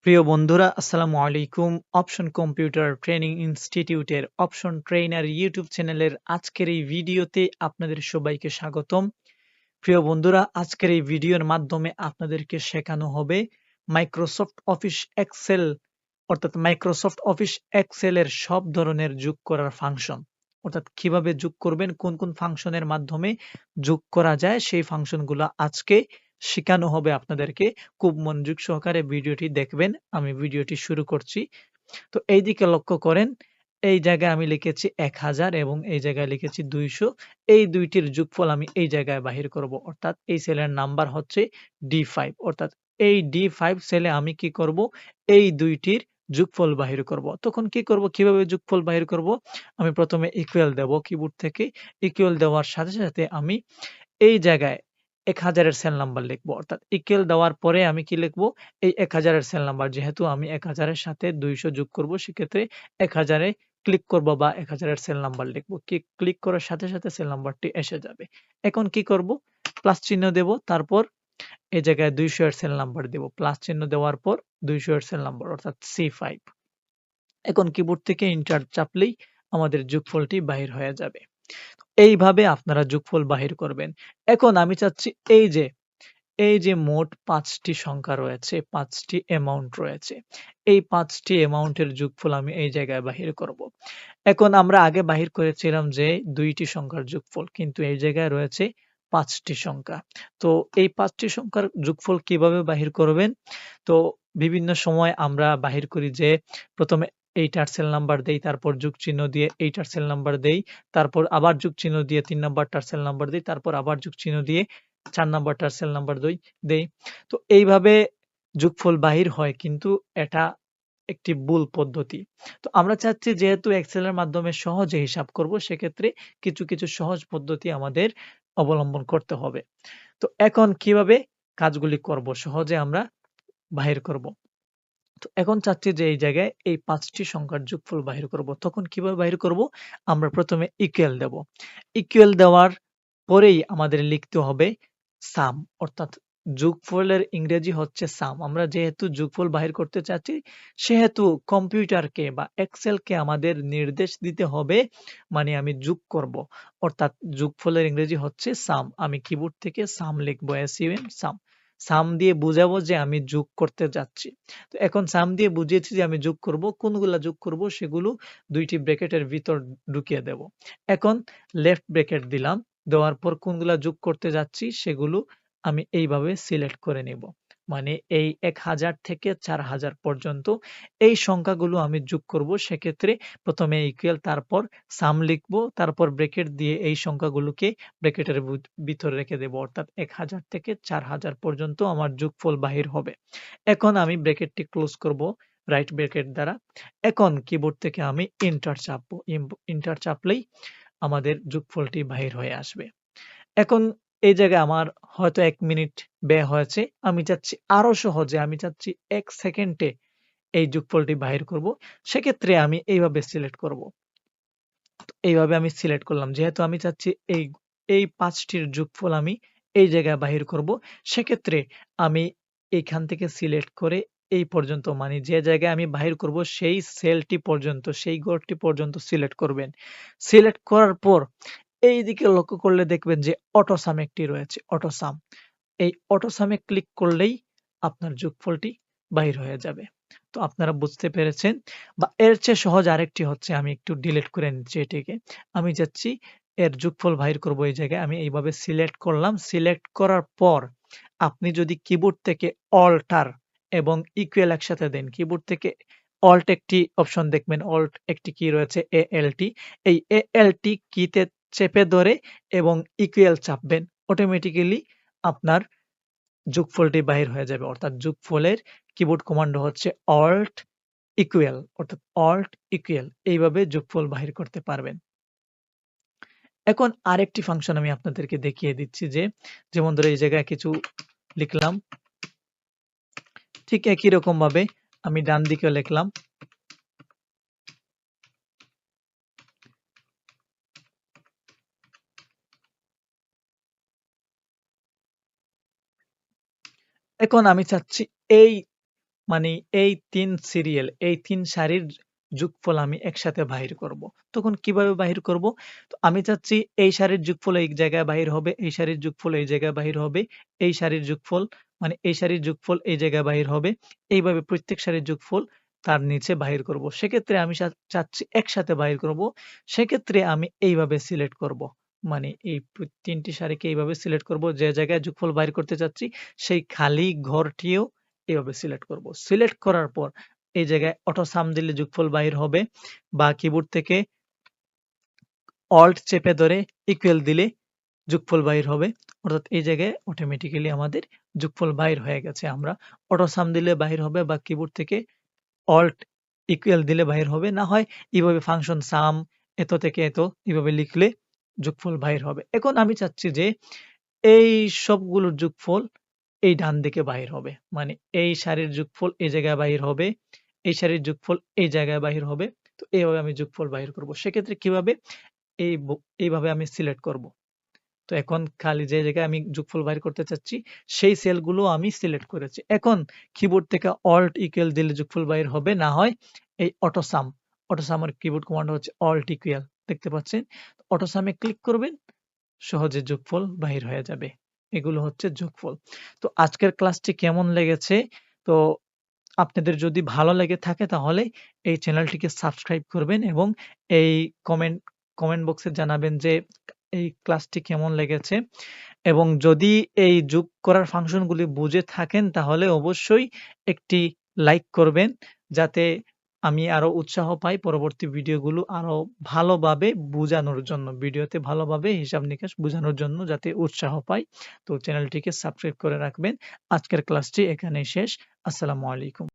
প্রিয় বন্ধুরা, আসসালামু আলাইকুম। অপশন কম্পিউটার ট্রেনিং ইনস্টিটিউটের অপশন ট্রেইনার ইউটিউব চ্যানেলের আজকের এই ভিডিওতে আপনাদের সবাইকে স্বাগতম। প্রিয় বন্ধুরা, আজকের এই ভিডিওর মাধ্যমে আপনাদেরকে শেখানো হবে মাইক্রোসফট অফিস এক্সেল অর্থাৎ মাইক্রোসফট অফিস এক্সেলের সব ধরনের যোগ করার ফাংশন। অর্থাৎ কিভাবে যোগ করবেন, কোন কোন ফাংশনের মাধ্যমে যোগ করা যায় সেই ফাংশনগুলো আজকে শেখানো হবে আপনাদেরকে। খুব মনোযোগ সহকারে ভিডিওটি দেখবেন। আমি ভিডিওটি শুরু করছি। তো এইদিকে লক্ষ্য করেন, এই জায়গায় আমি লিখেছি 1000 এবং এই জায়গায় লিখেছি 200। এই দুইটির যোগফল আমি এই জায়গায় বাহির করব। অর্থাৎ এই সেলের নাম্বার হচ্ছে D5। অর্থাৎ এই D5 সেলে আমি কি করব, এই দুইটির যোগফল বাহির করব। তখন কি করব, কিভাবে যোগফল বাহির করব? আমি প্রথমে ইকুয়াল দেব কিবোর্ড থেকে। ইকুয়াল দেওয়ার সাথে সাথে আমি এই জায়গায় 1000 এর সেল নাম্বার লিখবো। অর্থাৎ ইকুয়াল দেওয়ার পরে আমি কি লিখবো? এই 1000 এর সেল নাম্বার। যেহেতু আমি 1000 এর সাথে 200 যোগ করব, সেক্ষেত্রে 1000 এ ক্লিক করব বা 1000 এর সেল নাম্বার লিখবো। ক্লিক করার সাথে সাথে সেল নাম্বারটি এসে যাবে। এখন কি করব? প্লাস চিহ্ন দেব। তারপর এই জায়গায় 200 এর সেল নাম্বার দেব। প্লাস চিহ্ন দেওয়ার পর 200 এর সেল নাম্বার অর্থাৎ C5। এখন কিবোর্ড থেকে এন্টার চাপলেই আমাদের যোগফলটি বাহির হয়ে যাবে। এইভাবে আপনারা যোগফল বাহির করবেন। এখন আমি চাচ্ছি এই যে মোট 5টি সংখ্যা রয়েছে, 5টি অ্যামাউন্ট রয়েছে। এই 5টি অ্যামাউন্টের যোগফল আমি এই জায়গায় বাহির করব। এখন আমরা আগে বাহির করেছিলাম যে 2টি সংখ্যার যোগফল, কিন্তু এই জায়গায় রয়েছে 5টি সংখ্যা। তো এই 5টি সংখ্যার যোগফল কিভাবে বাহির করবেন? তো বিভিন্ন সময় আমরা বাহির করি যে প্রথমে এইটার সেল নাম্বার দেই, তারপর যোগ চিহ্ন দিয়ে এইটার সেল নাম্বার দেই, তারপর আবার যোগ চিহ্ন দিয়ে 3 নাম্বারটার সেল নাম্বার দেই, তারপর আবার যোগ চিহ্ন দিয়ে 4 নাম্বারটার সেল নাম্বার দেই। তো এইভাবে যোগফল বাহির হয়, কিন্তু এটা একটি ভুল পদ্ধতি। তো আমরা চাচ্ছি যেহেতু এক্সেল এর মাধ্যমে সহজে হিসাব করব, সেক্ষেত্রে কিছু সহজ পদ্ধতি আমাদের অবলম্বন করতে হবে। তো এখন কিভাবে কাজগুলি করব, সহজে আমরা বাহির করব। তো এখন চাচ্ছি যে এই জায়গায় এই 5টি সংখ্যার যোগফল বাহির করব। তখন কিভাবে বাহির করব? আমরা প্রথমে ইকুয়াল দেব। ইকুয়াল দেওয়ার পরেই আমাদের লিখতে হবে সাম, অর্থাৎ যোগফলের ইংরেজি হচ্ছে সাম। আমরা যেহেতু যোগফল বাহির করতে চাচ্ছি, সেহেতু কম্পিউটারকে বা এক্সেলকে আমাদের নির্দেশ দিতে হবে, মানে আমি যোগ করব। অর্থাৎ যোগফলের ইংরেজি হচ্ছে সাম। আমি কিবোর্ড থেকে সাম লিখবো, SUM সাম। সাম দিয়ে বুঝাবো যে আমি যোগ করতে যাচ্ছি। তো এখন সাম দিয়ে বুঝিয়েছি যে আমি যোগ করব, কোনগুলা যোগ করব সেগুলো দুইটি ব্র্যাকেটের ভিতর ঢুকিয়ে দেব। এখন লেফট ব্র্যাকেট দিলাম। দেওয়ার পর কোনগুলা যোগ করতে যাচ্ছি সেগুলো আমি এইভাবে সিলেক্ট করে নিব। মানে এই 1000 থেকে 4000 পর্যন্ত এই সংখ্যাগুলো আমি যোগ করব। সেক্ষেত্রে প্রথমে ইকুয়াল, তারপর সাম লিখব, তারপর ব্র্যাকেট দিয়ে এই সংখ্যাগুলোকে ব্র্যাকেটের ভিতরে রেখে দেব। অর্থাৎ 1000 থেকে 4000 পর্যন্ত আমার যোগফল বাহির হবে। এখন আমি ব্র্যাকেটটি ক্লোজ করব রাইট ব্র্যাকেট দ্বারা। এখন কিবোর্ড থেকে আমি এন্টার চাপবো। এন্টার চাপলেই আমাদের যোগফলটি বাহির হয়ে আসবে। এখন এই জায়গায় আমার হয়তো 1 মিনিট ব্যয় হয়েছে। আমি চাচ্ছি আরো সহজে, আমি চাচ্ছি 1 সেকেন্ডে এই যোগফলটি বাহির করব। সেক্ষেত্রে আমি এইভাবে সিলেক্ট করব। এইভাবে আমি সিলেক্ট করলাম। যেহেতু আমি চাচ্ছি এই 5টির যোগফল আমি এই জায়গায় বাহির করব। সেক্ষেত্রে আমি এইখান থেকে সিলেক্ট করে এই পর্যন্ত, মানে যে জায়গায় আমি বাহির করব সেই সেলটি পর্যন্ত, সেই ঘরটি পর্যন্ত সিলেক্ট করবেন। সিলেক্ট করার পর এইদিকে লক্ষ্য করলে দেখবেন যে অটো সাম একটি রয়েছে, অটো সাম। এই অটো সামে ক্লিক করলেই আপনার যোগফলটি বাহির হয়ে যাবে। তো আপনারা বুঝতে পেরেছেন। বা এর চেয়ে সহজ আরেকটি হচ্ছে, আমি একটু ডিলিট করে নিচ্ছি এটিকে। আমি যাচ্ছি এর যোগফল বাহির করব। এই জায়গায় আমি এইভাবে সিলেক্ট করলাম। সিলেক্ট করার পর আপনি যদি কিবোর্ড থেকে অল্টার এবং ইকুয়াল একসাথে দেন, কিবোর্ড থেকে অল্ট একটি অপশন দেখবেন, অল্ট একটি কি রয়েছে ALT। এই ALT কিতে চেপে ধরে এবং ইকুয়াল চাপবেন, অটোমেটিক্যালি আপনার যোগফলটি বাহির হয়ে যাবে। অর্থাৎ যোগফলের কিবোর্ড কমান্ড হচ্ছে অল্ট ইকুয়াল, অর্থাৎ অল্ট ইকুয়াল। এইভাবে যোগফল বাহির করতে পারবেন। এখন আরেকটি ফাংশন আমি আপনাদেরকে দেখিয়ে দিচ্ছি যে, যেমন ধরো এই জায়গায় কিছু লিখলাম, ঠিক একই রকম ভাবে আমি ডান দিকেও লিখলাম। এখন আমি চাচ্ছি এই মানে এই ৩ সিরিয়াল, এই ৩ সারির যোগফল আমি একসাথে বাহির করব। তখন কিভাবে বাহির করব? তো আমি চাচ্ছি এই সারির যোগফল এই জায়গায় বাহির হবে, এই সারির যোগফল এই জায়গায় বাহির হবে, এই সারির যোগফল মানে এই সারির যোগফল এই জায়গায় বাহির হবে। এইভাবে প্রত্যেক সারির যোগফল তার নিচে বাহির করব। সেক্ষেত্রে আমি চাচ্ছি একসাথে বাহির করব। সেক্ষেত্রে আমি এইভাবে সিলেক্ট করব। মানে এই ৩ টি সারিকে এইভাবে সিলেক্ট করব, যে জায়গায় যোগফল বাহির করতে চাচ্ছি সেই খালি ঘরটিও এভাবে সিলেক্ট করব। সিলেক্ট করার পর এই জায়গায় অটো সাম দিলে যোগফল বাহির হবে, বা কিবোর্ড থেকে অল্ট চেপে ধরে ইকুয়াল দিলে যোগফল বাহির হবে। অর্থাৎ এই জায়গায় অটোমেটিক্যালি আমাদের যোগফল বাহির হয়ে গেছে। আমরা অটো সাম দিলে বাহির হবে, বা কিবোর্ড থেকে অল্ট ইকুয়াল দিলে বাহির হবে। না হয় এভাবে ফাংশন সাম এত থেকে এত এভাবে লিখলে যোগফল বাহির হবে। এখন আমি চাচ্ছি যে এই সবগুলোর যোগফল এই ডান দিকে বাহির হবে। মানে এই সারির যোগফল এই জায়গায় বাহির হবে, এই সারির যোগফল এই জায়গায় বাহির হবে। তো এইভাবে আমি যোগফল বাহির করব। সেক্ষেত্রে কিভাবে? এই এইভাবে আমি সিলেক্ট করব। তো এখন খালি যে জায়গায় আমি যোগফল বাহির করতে চাচ্ছি সেই সেলগুলো আমি সিলেক্ট করেছি। এখন কিবোর্ড থেকে অল্ট ইকুয়াল দিলে যোগফল বাহির হবে, না হয় এই অটো সাম। অটো সামের কিবোর্ড কমান্ড হচ্ছে অল্ট ইকুয়াল, দেখতে পাচ্ছেন? অটো সামে ক্লিক করবেন, সহজে যোগফল বাহির হয়ে যাবে। এগুলো হচ্ছে যোগফল। তো আজকের ক্লাসটি কেমন লেগেছে? তো আপনাদের যদি ভালো লেগে থাকে তাহলে এই চ্যানেলটিকে সাবস্ক্রাইব করবেন, এবং এই কমেন্ট বক্সে জানাবেন যে এই ক্লাসটি কেমন লেগেছে। এবং যদি এই যোগ করার ফাংশনগুলি বুঝে থাকেন তাহলে অবশ্যই একটি লাইক করবেন, যাতে আমি আরো উৎসাহ পাই পরবর্তী ভিডিওগুলো আরো ভালোভাবে বুঝানোর জন্য। ভিডিওতে ভালোভাবে হিসাব নিকাশ বুঝানোর জন্য যাতে উৎসাহ পাই। তো চ্যানেলটিকে সাবস্ক্রাইব করে রাখবেন। আজকের ক্লাসটি এখানেই শেষ। আসসালামু আলাইকুম।